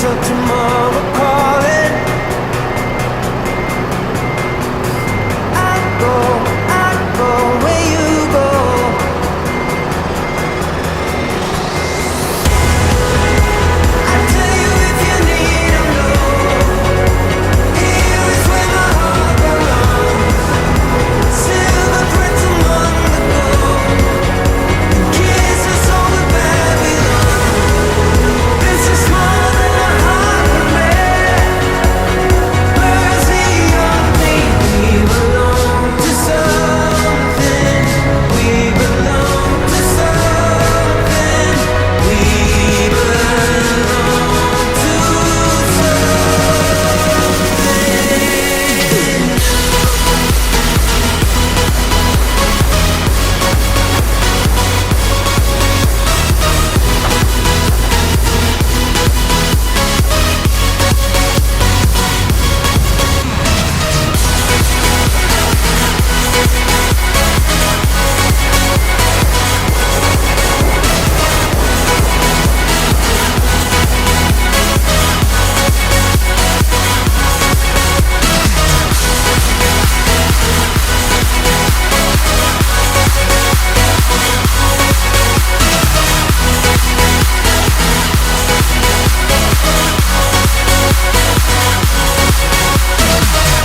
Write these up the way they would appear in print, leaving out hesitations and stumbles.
till tomorrow calling. I go where you go. I tell you if you need to know. Here is where my heart belongs. Silver threads among the gold. Kisses over Babylon. This is more than a heart can bear. Mercy on me. We belong to something. We belong to something. We belong to something.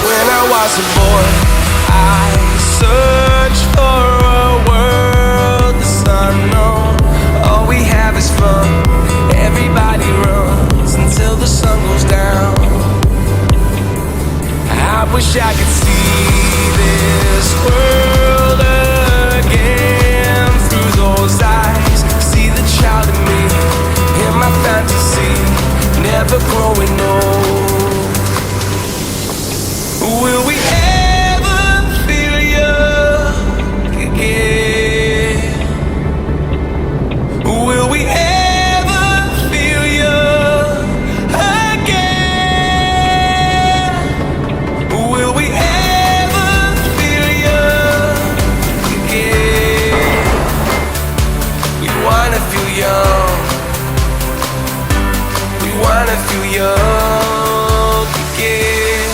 When I was a boy, I searched for a world that's unknown. All we have is fun. Everybody runs until the sun goes down. I wish I could see this world again through those eyes. See the child in me, in my fantasy, never growing old. Will we ever feel young again? Will we ever feel young again? Will we ever feel young again? We wanna feel young. We wanna feel young again.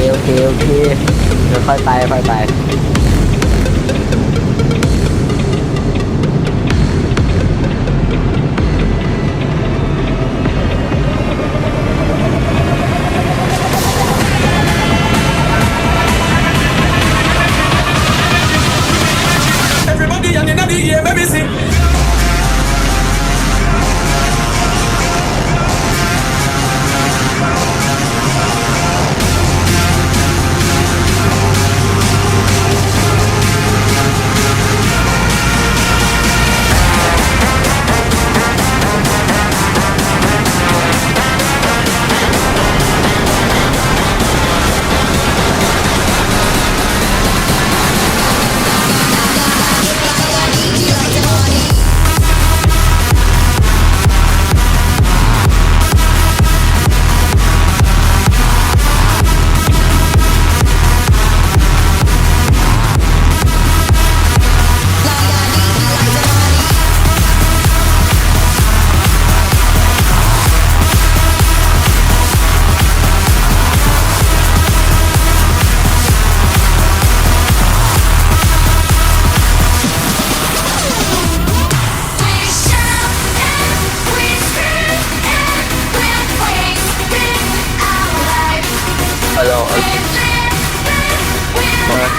โอเคเดี๋ยวค่อยไป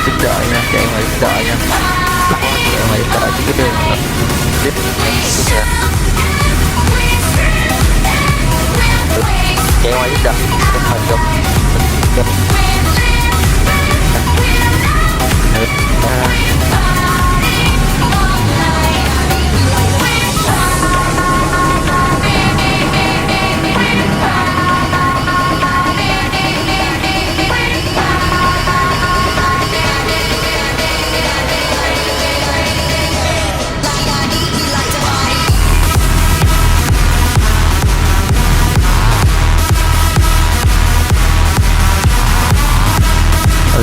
đứng đợi nha, chạy ngoài đứng đợi nha. Chạy ngoài đứng đợi chứ cái đường đó. Tiếp kìa. Chạy ngoài đứng đợi. Cái hình trong.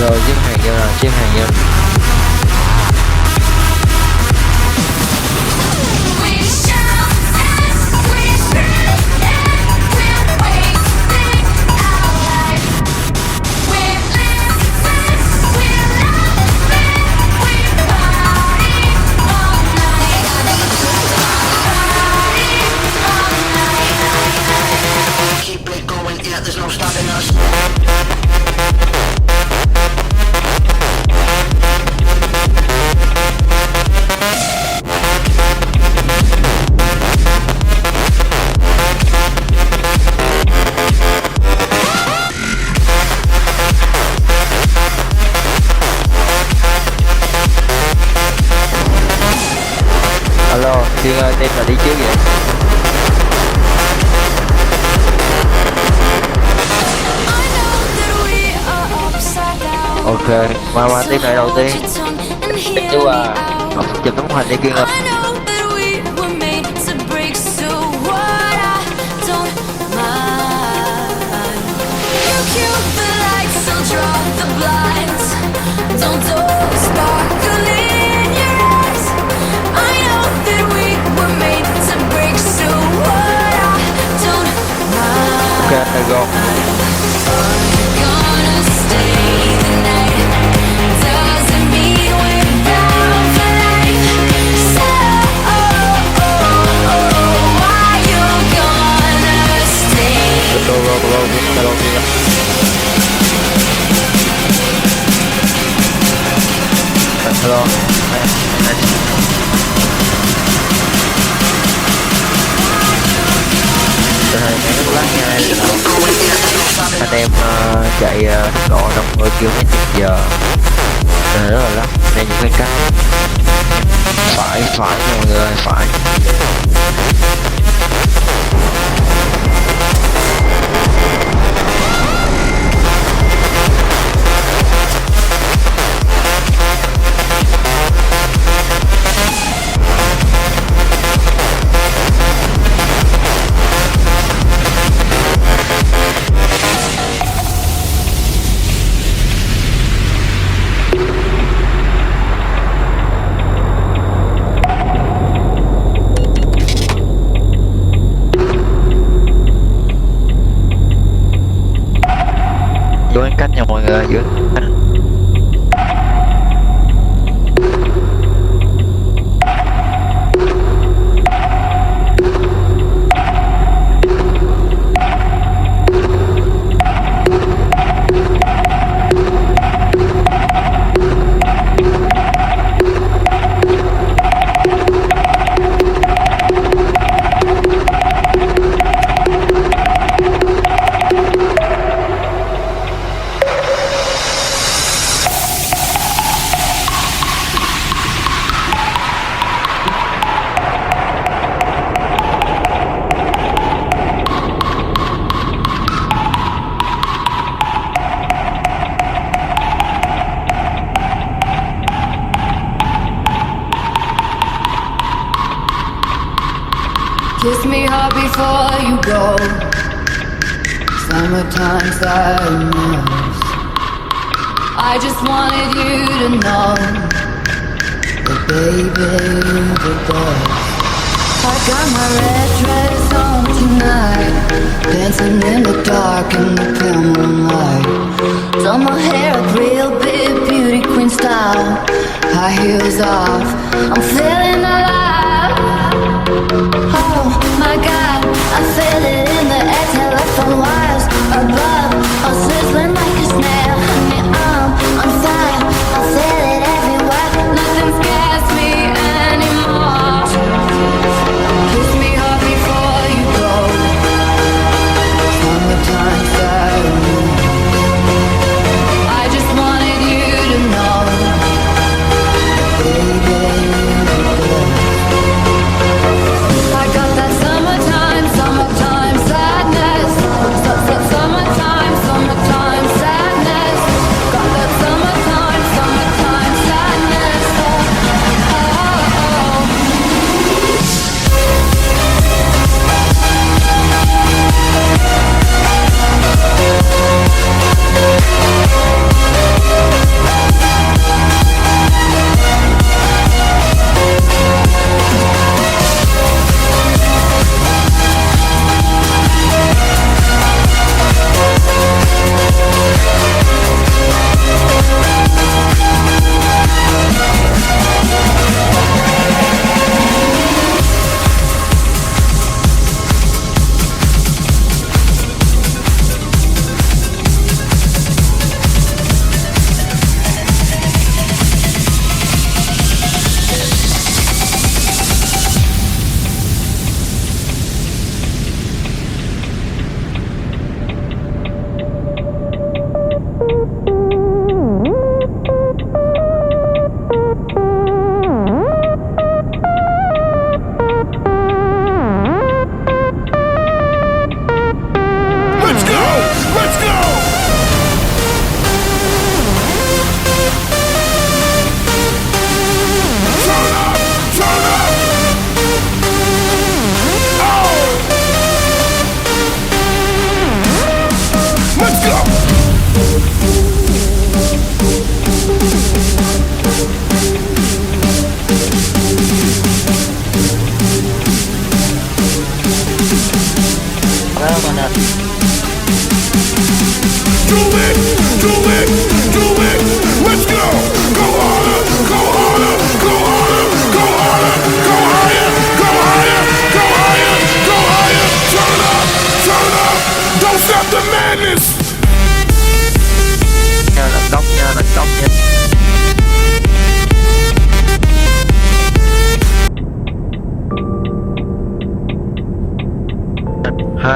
Rồi chim hàng vô rồi, chim hàng vô. Keep it going, yeah, there's no stopping us. Alo, Thiên ơi, team là đi trước vậy? Ok, qua team này đầu tiên. Chú à, chụp tấm hình đi Kiên ơi. Ok, let's go. Hello. Mấy lát nha anh em chạy độ 50 km/h rất là lắm nên những cái cách phải nha mọi người, phải. Giữ khoảng cách nha mọi người, giữ khoảng cách. Kiss me hard before you go. Summertime sadness. I just wanted you to know that baby you're the best. I got my red dress on tonight, dancing in the dark in the pale moonlight. Done my hair up real big, beauty queen style. High heels off, I'm feeling alive. Oh my God, I feel it in the air. Telephone wires above, all sizzling like a snail. Honey, I'm on fire. I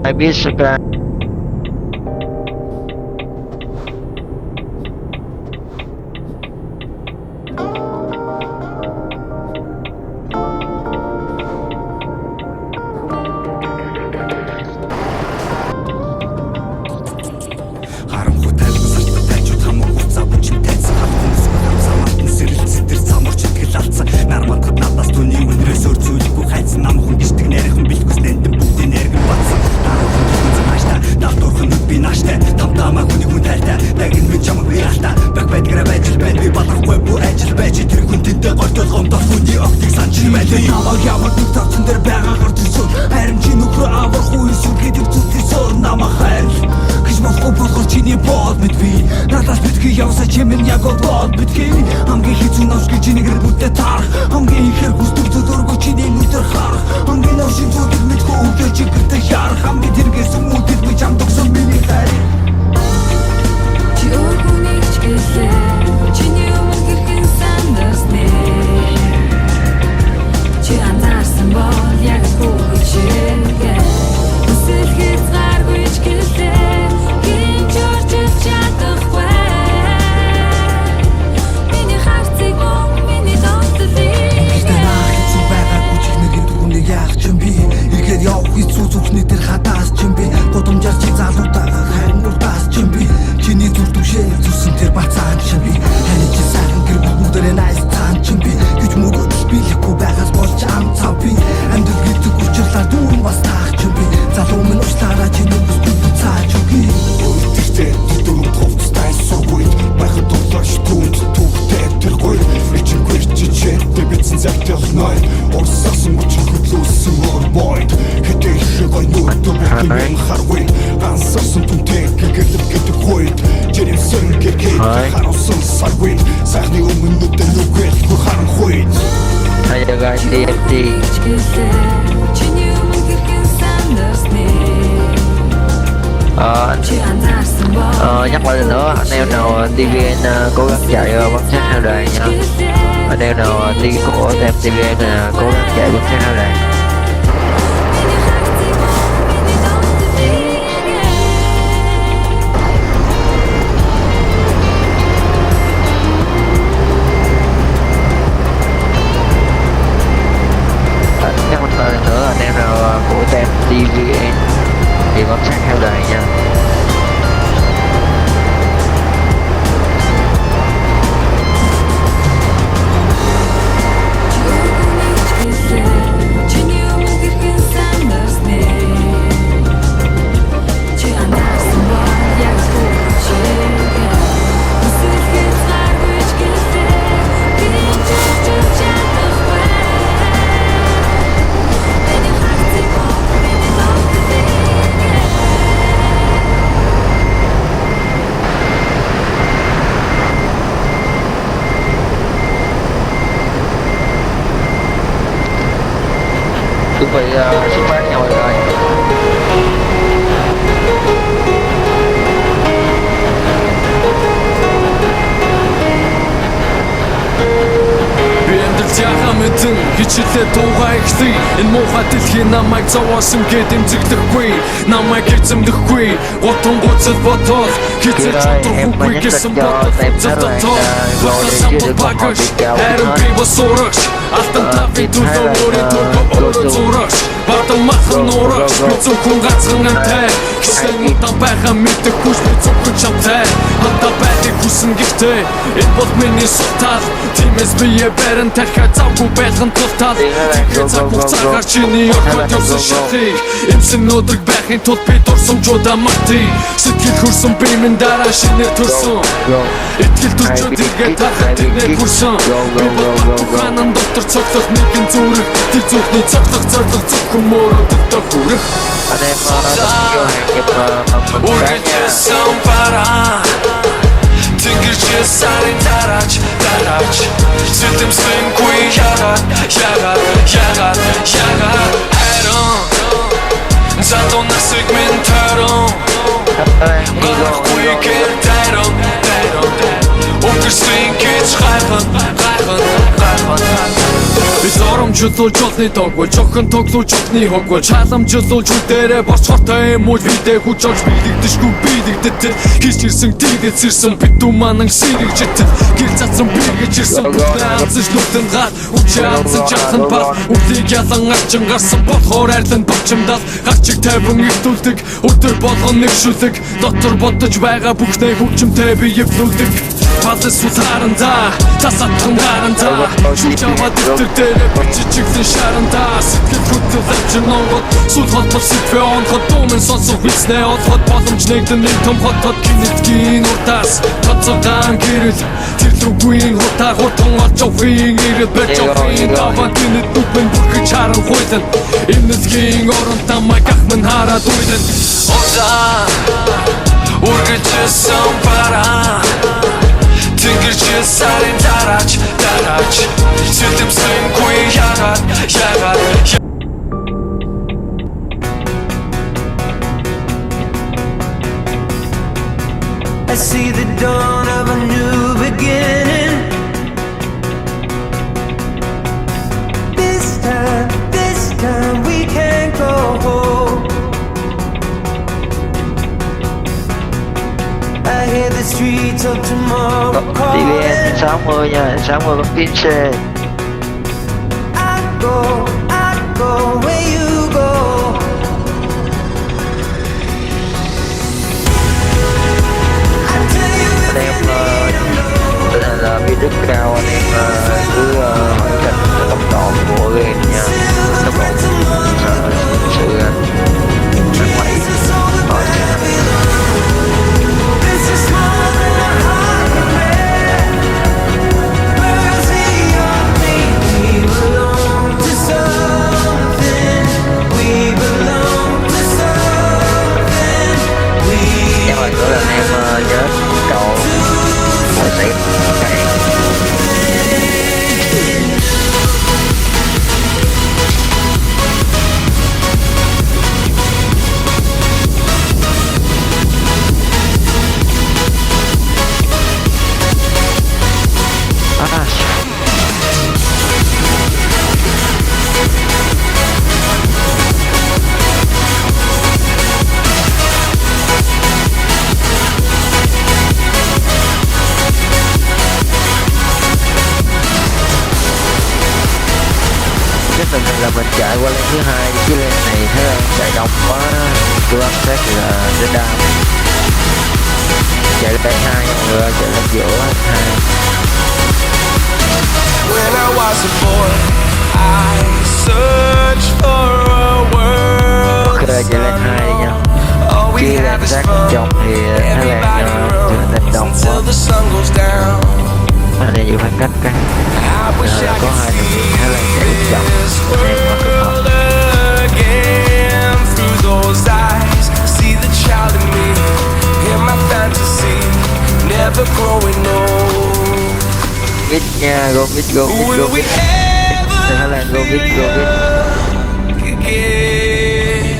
Biết subscribe. Харанхуй тайлбар сартаа тайчууд хамаг хуцаа бүчин тайцсан хатхан эсвэл хамсаамартан сэрэлцсэн тэр замурч итгэл алдсан нарматгад надаас түүний үнрээс өөр зүйлгүй хайцсан намхан гисдэг нэрхэн бэлтгэс нэнтэн бүгдийн нэргэн батсан дараахан түхэн замааштай далтуурхан нүд би нааштай тамтаамаа хүний хүн тайлтай дагин минь чамаг би алтай баг байдгаараа байж би балахгүй бүр ажил байж тэр хүн тэнтэй гортол гомдол хүний октыг санчил байлаа ямар нэг тавцан дээр байгаа хурдсан харин чи нөхрөө авахгүй эсвэл гэдэг зүтгэл зур намаа хайр болох чиний бод мэд би надаас битгий явсаа чимэн яг бод битгий хамгийн хэцүү навч гэж чинийгэр бүтэ таарах хамгийн ихэр хүсдэг зөвөргөө чиний нүдэр харах хамгийн навшин зүгт мэдгүй үдэ чигтэй ярах хамгийн тэргээс хүмүүдэд би чам тогсон миний хайр Чи өөргөнийг ч гэлээ чиний өмнө хэрхэн сандарсны Чи анзаарсан бол яг бүгд чигээ Үсэл хязгааргүй ч гэлээ явах хэцүү зүгшний тэр хадаас ч юм би гудамжаар чи залуутайгаа хайр нурдаас ч юм би чиний зүр түгшээ зүсэн тэр бацаан ч юм би хань чи сайхан гэр бүгдээрээ найс цаан ч юм би гэж мөгөд билэхгүй байгаас болж ам цав би амьд гэдэг учирлаар дүүн бас таах ч юм би залуу минь уучлаарай чиний бүс бүгд цааж өгье өөртөө дөрөв товцтай суугүй байхад тоглож түнд түүхтэй тэр гой ичингүй чичээ бицэн загтал ной орсасан мөч хөдлөсөн морбойд хэдий шигой нүртөө бэхин харгүй ансарсан түнтэй гэгэлэг гэдэг хойд жирэмсэн гэхээ харуулсан саргүй сайхны өмнөд нүгэл хаан хойд Хаягаа DFT. Чиний өмнө хэрхэн сандарсны Nhắc lại lần nữa, anh em nào TVN cố gắng chạy bấm sát theo đài nha. Anh em nào đi của em TVN cố gắng chạy bấm sát theo đài. Nhắc lại lần nữa, anh em nào của em TVN thì bấm sát theo đài nha. Chuẩn bị xuất phát nha mọi người. Мэдэн хичээлээ дуугаа ихтэй энэ муухай дэлхийн намайг зовоосон гэд эмзэгдэхгүй намайг эзэмдэхгүй гутан гуцал бодоод хизээ чөтөрхгүй гэсэн бодол зөвтөө боссон багаж харин би босорогч алтан тавын төлөө өөрийн зурагч батан махан нурагч зөвхөн ганцхан амтай хичээл мутан байгаа мэдэх хүч зөвхөн чамтай хата байдаг хүсэн гэхдээ энэ бол миний сутал тиймээс бие барин тархаа завгүй байлган тултал тэгэхээр цаг хугацаагаар чиний өрхөд явсан шатыг эмсэн өдрөг байхын тулд би дурсамжуудаа мартий сэтгэл хөрсөн би минь дараа шинээр төрсөн итгэл төрчөөд иргээ тахад ирнэ хүрсэн би бол ухаанан доктор цогцох нэгэн зүрх тэр зүрхний цогцох зориг зөвхөн мөрөдөлтөд хүрэх Anh em vô hàng kịp үргэлжсэн бараа Тэнгэрчээ сарын дараач Сэтэмсэнгүй ягаад Хайран Задуу насыг минь тойрон Гарахгүй гэр дайрон Өнгөрсөн гэж гайхан Би зорон Боломжлуулж доогүй жохон тоглож чадны хоггүй чаламжлуулж үдээрээ босхортой юм уу видээ хүч олж бэлэгдэшгүй бэлэгдэт хийж ирсэн тийгээс ирсэн битүү манан сэрэгжэт гэр цацсан бигэж ирсэн бүлээнцэж нүтэн гад үчаансан чахан бас үлийг ялан арчин гарсан болохоор айлан бочимдаас гарчиг тайван ихтүүлдэг өдөр болгон нэг шүлэг дотор бодож байгаа бүхнээ хөгжимтэй би эвлүүлдэг Падас утаранда тасатхан гаранда шүчава дэвтэрдээ биччихсэн шаранда сэтгэл хөдлөл авчирногод сүл хотод сэтгэл онход думен сонсох хүснээ олоход боломж нэгдэн нэг том хотод гинэтгийн уртаас тоцогаан гэрэл тэр лүгүйн хутаа хутан олж овын ирэл бэж овын таван гинэт дүгэн бүрхэж харан хуйлан эмнэлгийн оронтаа магахман хараад уйлан Оза үргэлжсэн бараа Тэнгэрч сарын дараач Сэтэмсэнгүй ягаад I see the dawn of a new beginning. This time we can't go home. I hear the streets of tomorrow TVN calling. 60 nha, 60 con tin xe. I go where you go. I tell you if Anh em you need, I'm low. tình hình là biết rất cao, anh em cứ hoàn thành tốc độ của game nha, tốc độ sự anh quay hỏi This is more than a heart can bear. Birds in your feet, we belong to something. We belong to something. We em ơi, nữa là anh em nhớ cậu phải xem cái tình hình là mình chạy qua lên thứ hai chứ lên này thấy là chạy đông quá cứ áp sát là đến đam chạy lên hai người chạy lên giữa hai When I was a boy, I searched for a world. ok chạy lên hai đi nha All we chia have lên is sát fun. chồng thì Thái Lan Everybody lên đông runs quá until the sun goes down. anh em chịu khoảng cách cái I wish I có could hai thằng see Thái Lan chạy lên chồng this anh em mặc cực world again through those eyes. See the child in me, in my fantasy, never growing old. Vít nha, go vít, go vít, go Will we vít ever Thái Lan go vít, go vít again?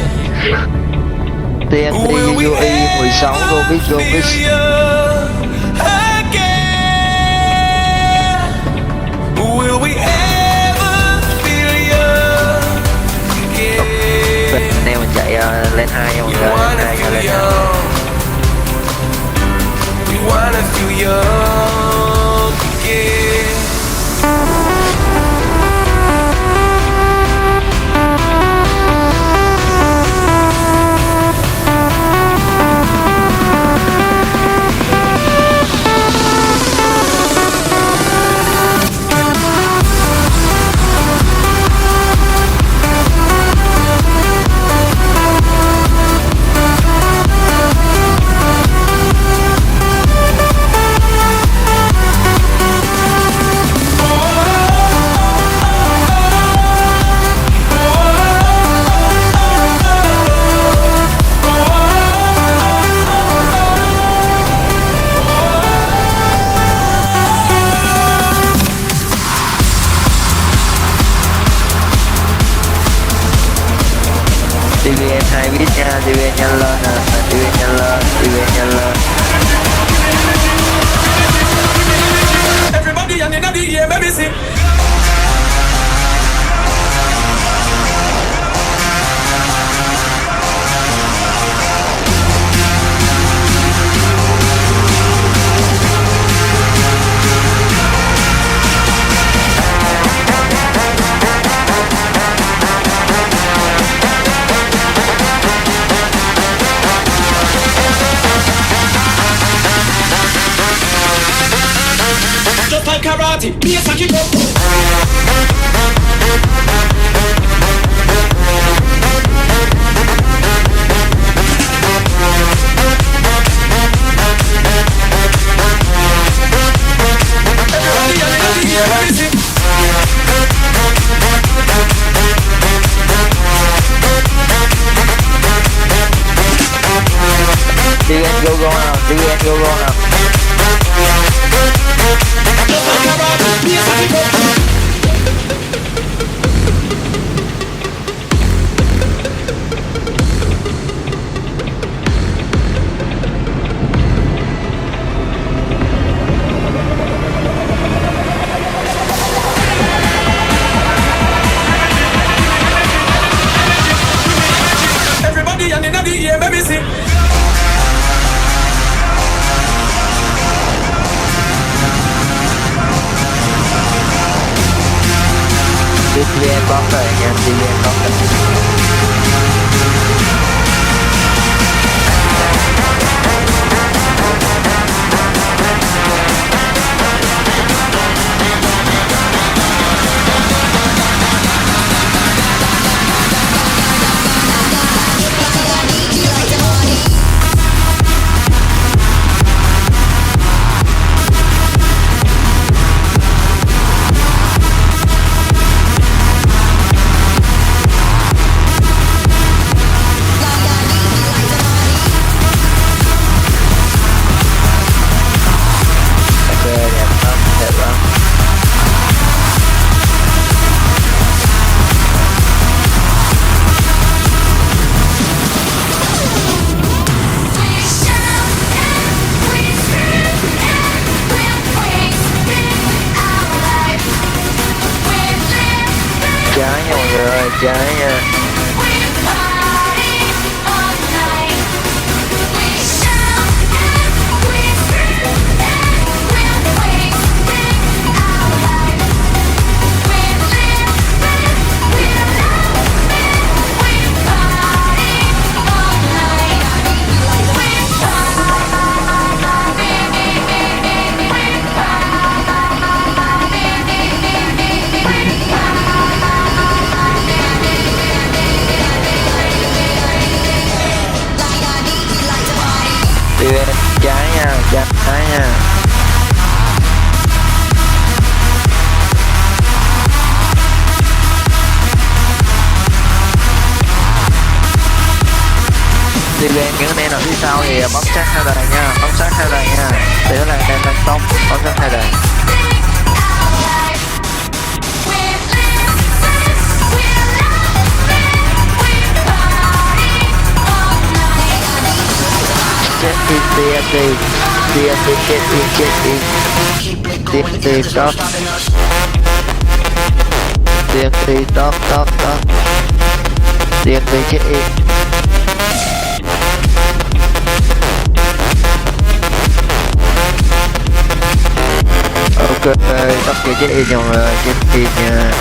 TNT UE 16 go vít, go vít Will we ever feel young again? anh em mình chạy lên hai nha mọi We người, lên wanna hai nha, feel lên hai young. We wanna feel young again. TVN 2 vít nha, TVN nhanh lên nè, TVN nhanh lên, TVN nhanh lên Everybody and in the air, baby, sing. just like karate. Be a saki go. Everybody yelling at the air, let me see. Đi anh go go nào, đi anh go go nào. Just like karate. Be a saki go. Everybody yelling at the air, let me see. Đi anh bóc rồi nha, đi anh bóc rồi. Ok, đẹp lắm, đẹp lắm. Trái nha mọi người ơi, trái nha. Đi bên trái nha, trái nha. Đi bên những anh em ở phía sau thì bấm sát theo đài nha, bấm sát theo đài nha. Để là đang tăng tốc, bấm sát theo đài. Chết đi, chết đi, stop. TNT, stop. TNT chết đi. Ok, tóc kia chết đi nhau rồi, chết đi nha.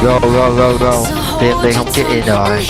Go. TNT không chết đi rồi.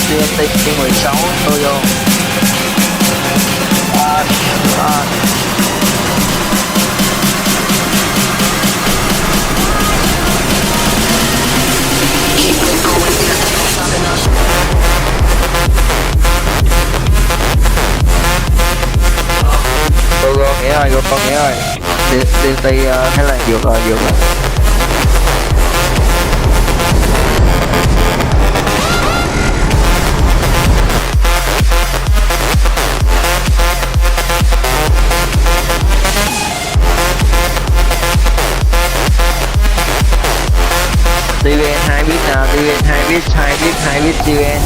TNT 16 tôi vô. Go con nghĩa ơi. TNT Thái Lan vượt rồi. hai biết siêu em.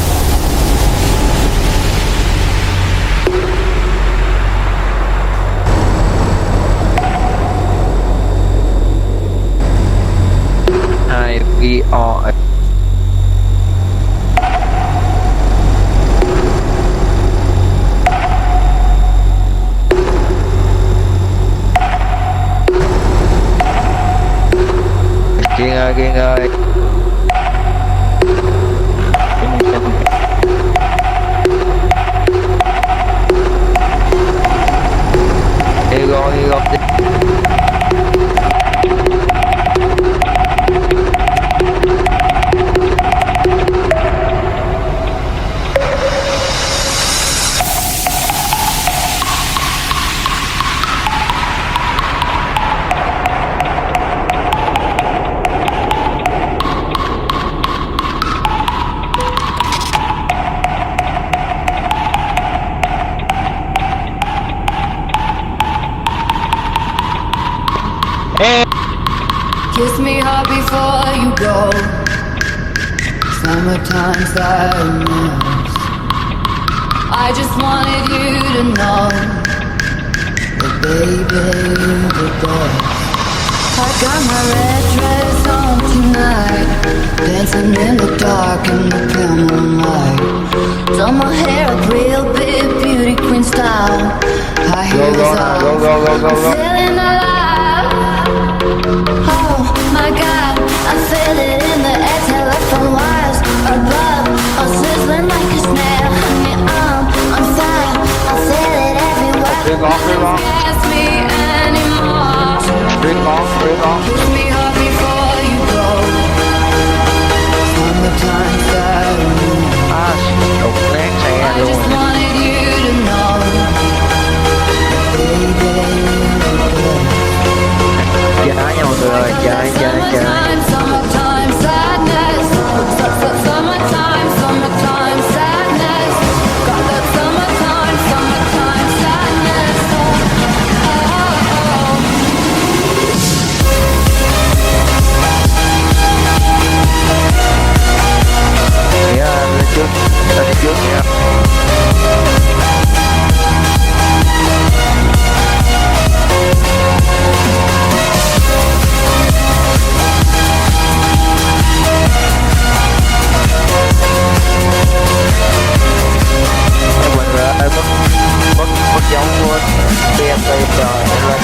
Hai VR. Kiên ơi. Đi rồi. Kiss me hard before you go. Summertime sadness. I just wanted you to know that baby you're the best. I got my red dress on tonight, dancing in the dark in the pale moonlight. Done my hair up real big, beauty queen style. High heels off, I'm feeling alive. Oh my God, I feel it in the air, telephone wires above, all sizzling like a snail. Honey, I'm on fire, I feel it everywhere. Nothing scares me anymore. Kiss me hard before you go. Summertime sadness. I just wanted you to know, baby. Summertime sadness. Summertime sadness. Got that summertime sadness. Lên trước nha. Mất dấu luôn. Tìm trời, nhanh lên,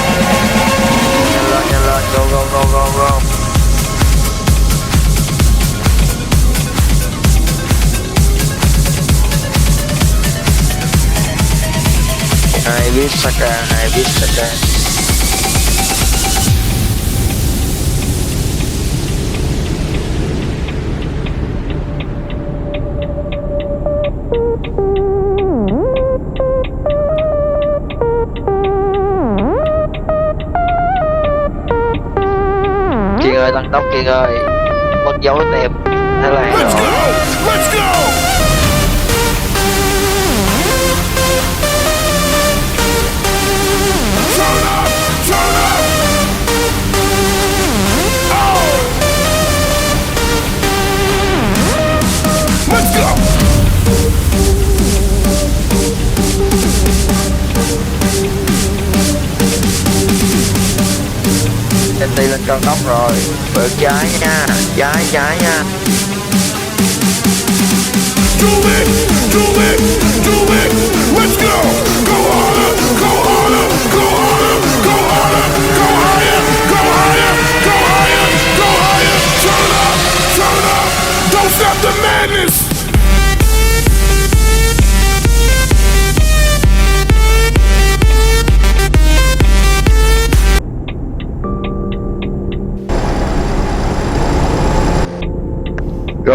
go. Hai biết Saka. Kiên ơi, tăng tốc Kiên ơi. Mất dấu tem. Thế là Let's go! Turn up! Oh! Let's go! Em đi lên cao tốc rồi. Bự trái nha. Trái nha. Do it! Let's go! Go harder! Turn up! Don't stop the madness! Go.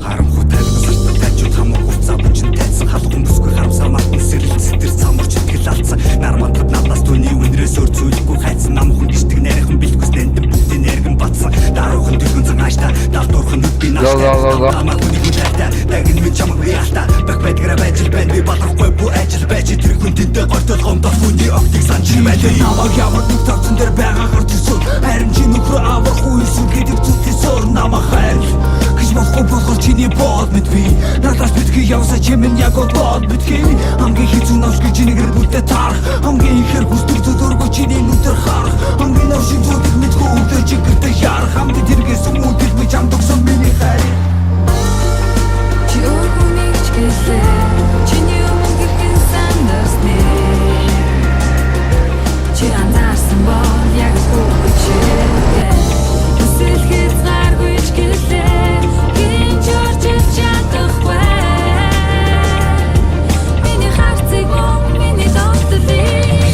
Харанхуй тавигсарт тажууд хамаг хуцаа бүчин тайсан халуун бүсгүй харамсаа матн сэрэл цэтэр самурч итгэл алдсан нарматад надаас түүний үнрээс өөр зүйлгүй хайцсан намхан гიშдэг найрхан бэлтгэс нэндэн бүгдийн нэргэн батсан даруухан төлгөн цан хаашта давдуурхан нүд би наашта go. Намайг үнийг мэдэртэ Дагин минь чамаг би ялта Бах байдгаараа байж л байна Би бодохгүй бүх ажил байж Тэр хүн тэнтэй гортол гомдох хүний огтыг санчир байна Намайг ямар нэг тавцан дээр байгаа гарч ирсэн Харин чи нөхрөө авах үйсэн гэдэг зүтгэл суур намайг хайр Гэж болохгүй болохоор чиний бод мэд би Надаас битгий явсаа чимэн яг бод битгий Хамгийн хэцүү навш гэж чинийгэр бүтээ таарах Хамгийн ихэр хүсдэг зүдөргөө чиний нүдэр харах Хамгийн навшин зүдэр мэдгүй өвдөр чигэртэй ярах Хамгийн тэргээс өмнөд би чамд өгсөн миний хайр Чи өөрхөнийг ч гэлээ Чиний өмнө гэрхэн сандасны Чи анзаарсан бол яг хүүхчээ Өсөл хязгааргүй ч гэлээ Гинж орчиж чадахгүй Миний харцыг мөн миний донтолыг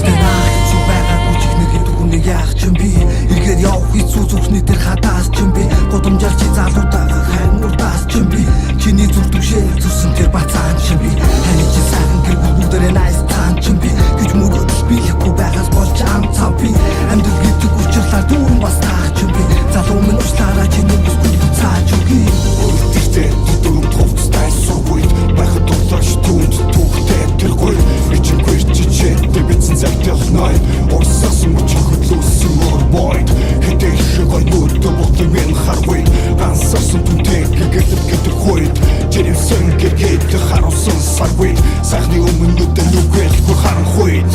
Хэцүү байгаагүй ч их нэг түүнийг яах ч юм би Иргээд явах хэцүү зүрхний дээр хадаас ч юм би Годомжаар чи залуутайгаа хайрнуудаас ч юм би Чиний зүр түшээ зүрсэн тэр бацаан ч юм би Хани чи сайхан гэргүй бүгдээрээ найс цаан ч юм би Гэж мөрөд биелэхгүй байгаас болж ам цав би Амьд гэдэг учирлаар дүүрэн бас таах ч юм би Залуу минь уучлаарай чиний бүсгүй буцааж өгье Өөртөө дөрөв товцтай суугүйд Байхад тоглож түнд түүхтэй тэргүй Ичингүй чичээ дэбитсэн зайтах най Орсасан мөчийн хөдлөөсөн морбойд Хэдэй шиг гой нүдэ болтой мен харгүй Ансарсан түнтэй гэгэрдэв гэдэг хойд Жирэмсэн гэргээд харуулсан саргүй Сайхны өмнө нүдэ нүгэлгүй харан хойд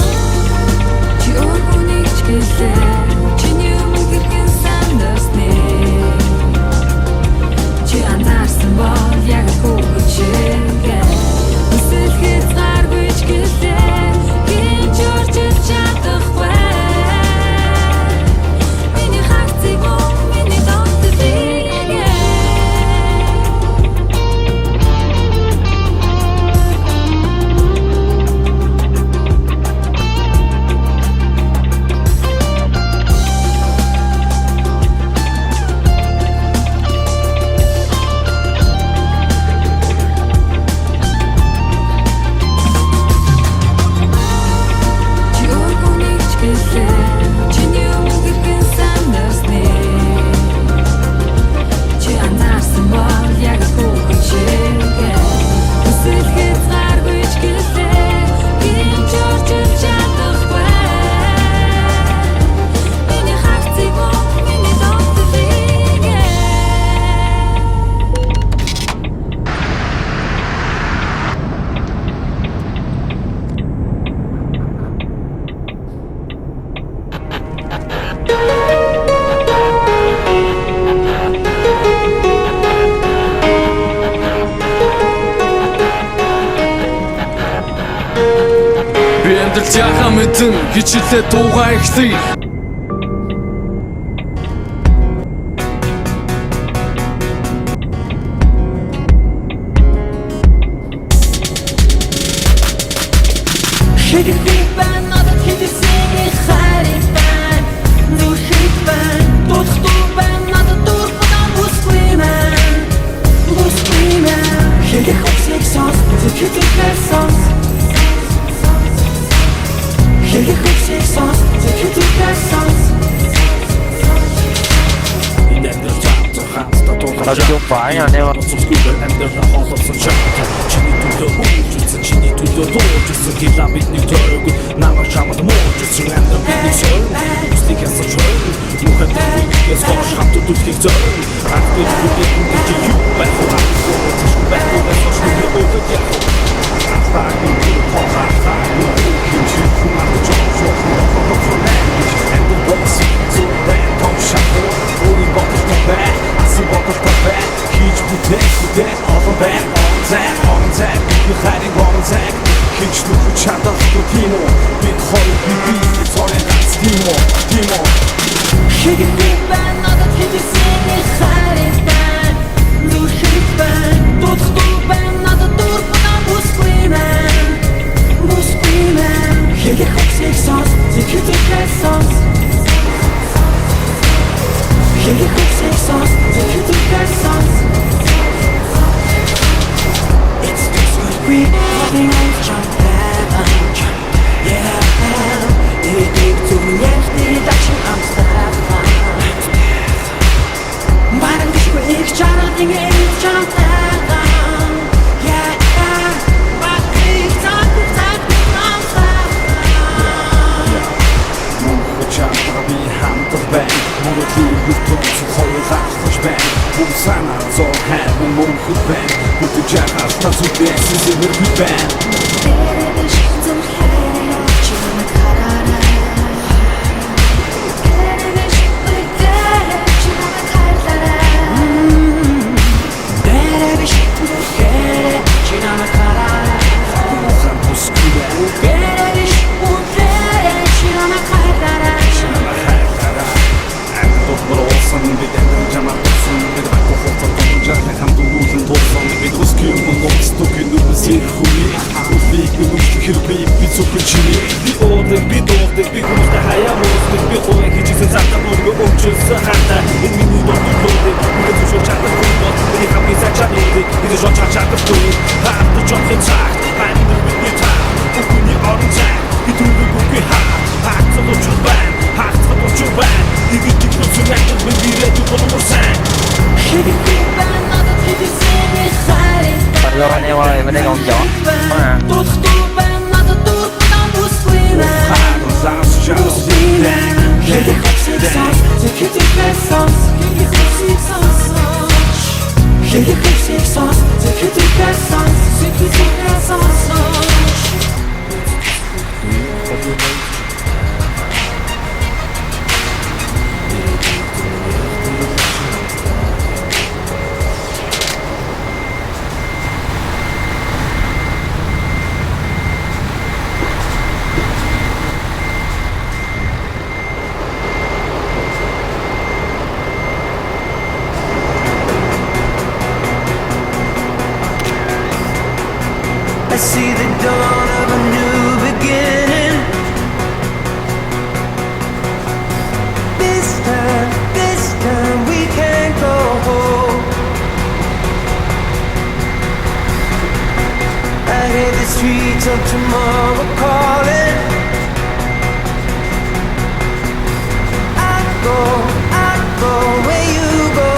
Чи өөрхөнийг ч гэлээ Чиний өмнө гэрхэн сандасны Чи анзаарсан бол яг хүүхчээ Өсөл хязгааргүй ч гэлээ Гинж орчиж чадахгүй Миний харцыг мөн миний донтолыг Чи өөрхөнийг ч гэлээ Чиний өмнө гэрхэн сандасны Чи анзаарсан бол яг хүүхчээ Өсөл хязгааргүй ч гэлээ Гинж орчиж чадахгүй Миний харцыг мөн миний донтолыг Би амьдрал яхаа мэдэн хичээлээ дуугаа ихтэй Шигдэг байна надад хэдийсний хайрыг байна Зүрхийг байна дуудахгүй байна надад дургуй бүсгүй мэн Хийх хүсэх сонс зэхэтээр сонс Хийх хүсэх сонс зэхэтээр сонс Sabi yung pahay na newa Шигдэг байна надад хэдийсний хайрыг байна Зүрхийг байна дуудахгүй байна надад дургуй бүсгүй мэн Хийх хүсэх сонс зэхэтээр сонс Хийх хүсэх сонс зэхэтээр сонс It's just what we loving on jump Yeah, идэг зүгнээс дэдачин амстаа Баран дишгүй их чараад ингэ 몸그 밴 모두 자가 스타수대 스승을 휘밴 우산 보스크래 Doktor olsan bir de cama olsun bir de bak korktan olacak hem de uzun topsan bir de uskuyumun olmuş dokunumu zirhumi Uzbeyik kirpeyip bir sokuçini Bir olduk bir doğduk bir kumuzda hayal olduk Bir koya geçisin zaten orgu uçursa hatta Elmini doktor olduk bir de tuşu çarpı kuymak Bir de kapıyı saçanıydık bir de jok çarpı kuymak Hatta çok yeter Bendir bir yeter Okuni arınacak Bir duygu kuki ha Hatta doçur ben Hatta doçur ben Yigitlik nasıl yaptın bir yere yukarı sen Hello anh em ơi, bên đây còn gió mà. Zaraz czas I see the dawn of a new beginning. This time we can't go home. I hear the streets of tomorrow calling. I go where you go.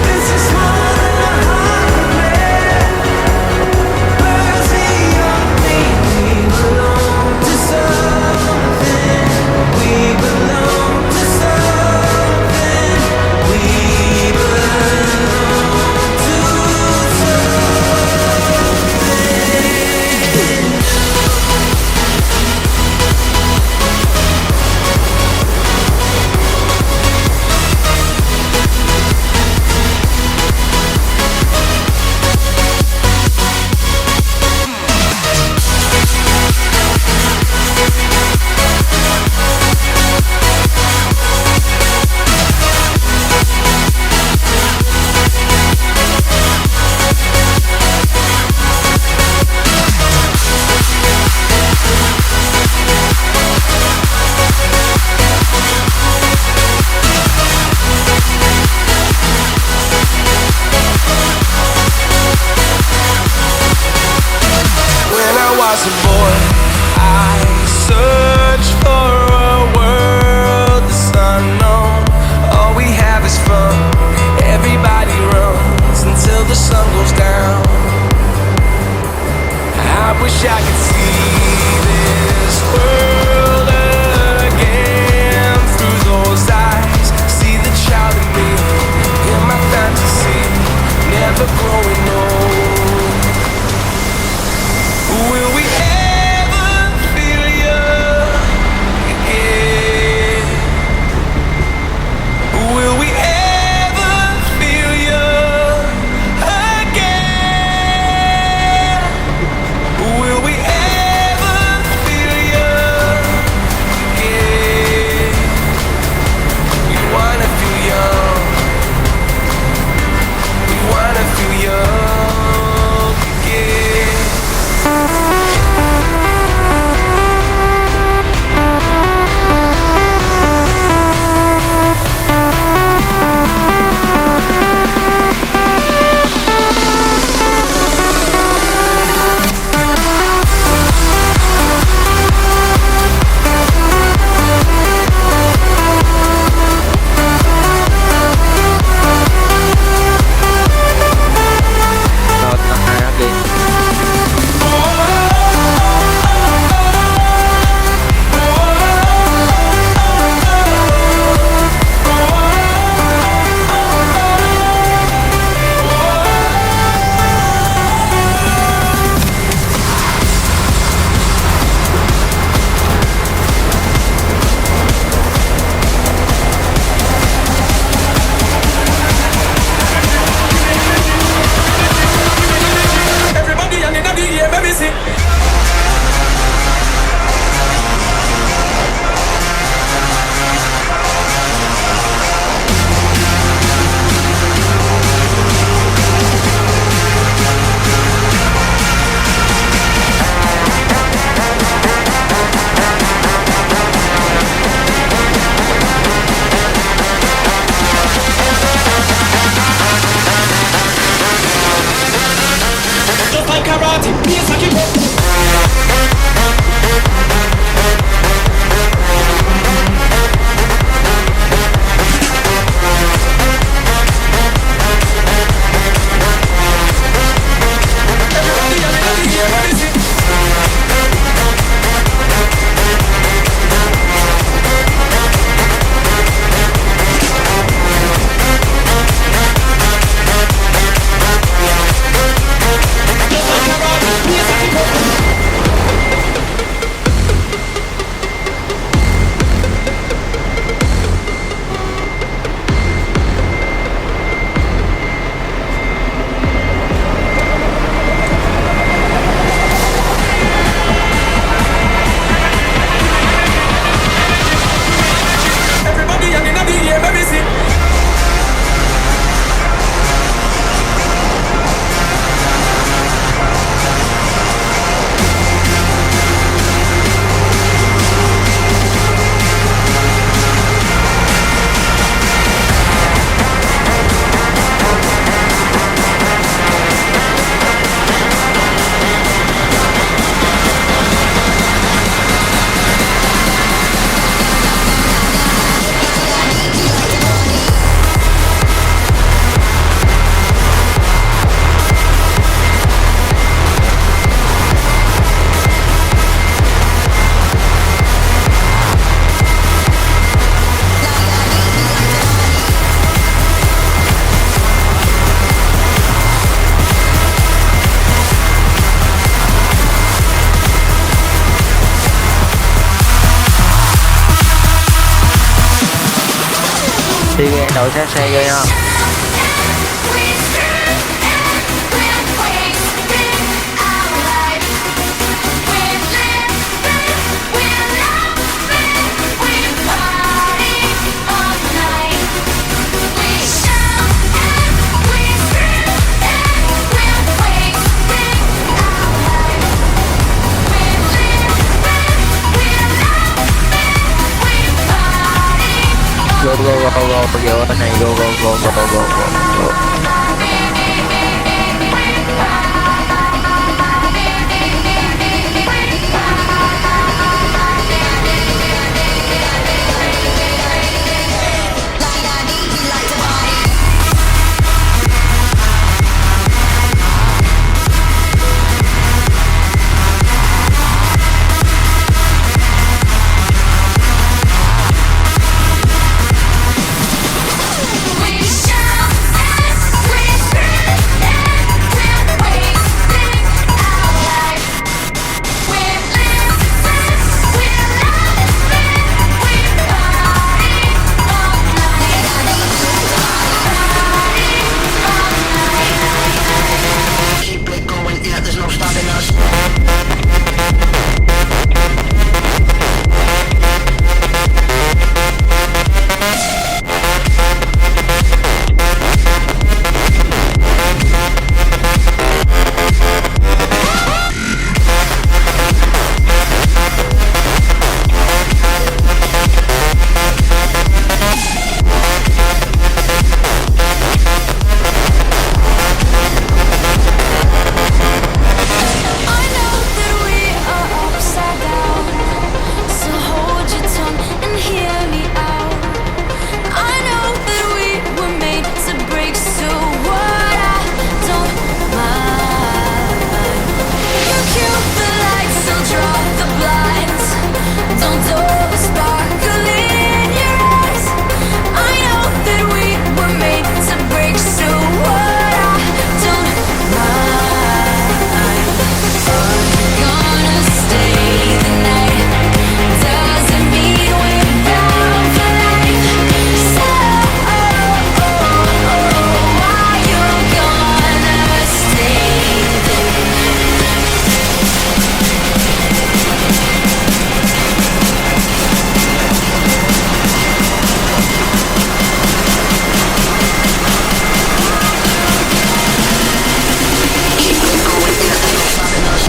This is my Sige, đậu xe vô nha. Go vô bên này, go. Keep it going, yeah, there's no stopping us. I know that we are upside down, so hold your tongue and hear me out. I know that we were made to break, so what? I don't mind. You cue the lights, I'll draw the blinds. Don't dull the sparkle in your eyes. I know that we were made to break, so what? I don't mind. Gonna stay the night. Doesn't mean we're bound for life. So, why you gonna stay there? Keep it going, yeah, there's no stopping us.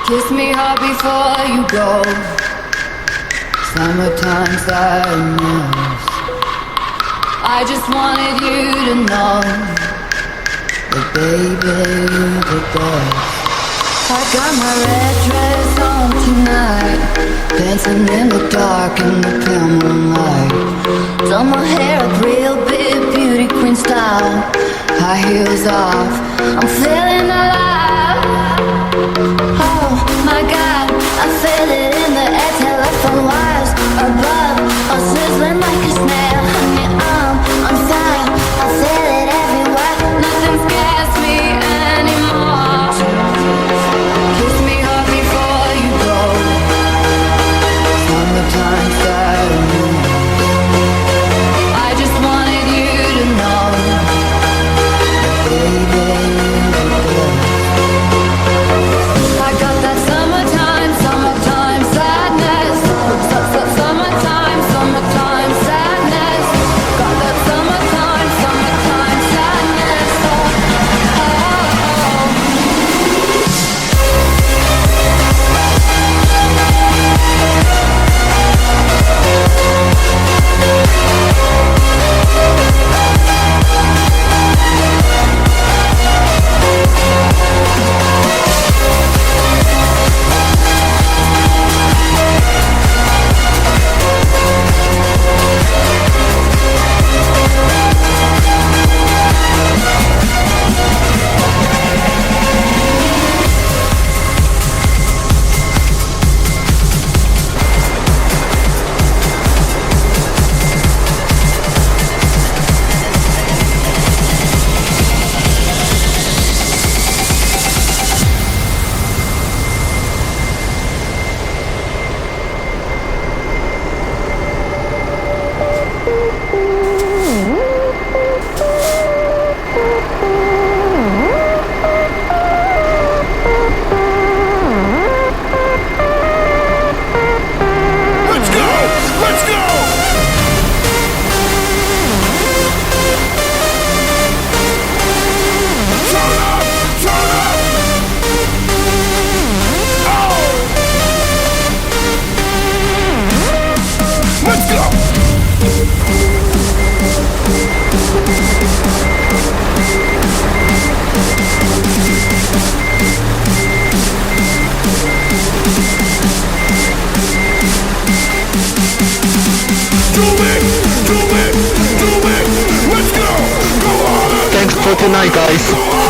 Kiss me hard before you go. Summertime sadness. I just wanted you to know that baby you the best. I got my red dress on tonight, dancing in the dark in the pale moonlight. Done my hair up real big, beauty queen style. High heels off, I'm feeling alive. for tonight, guys.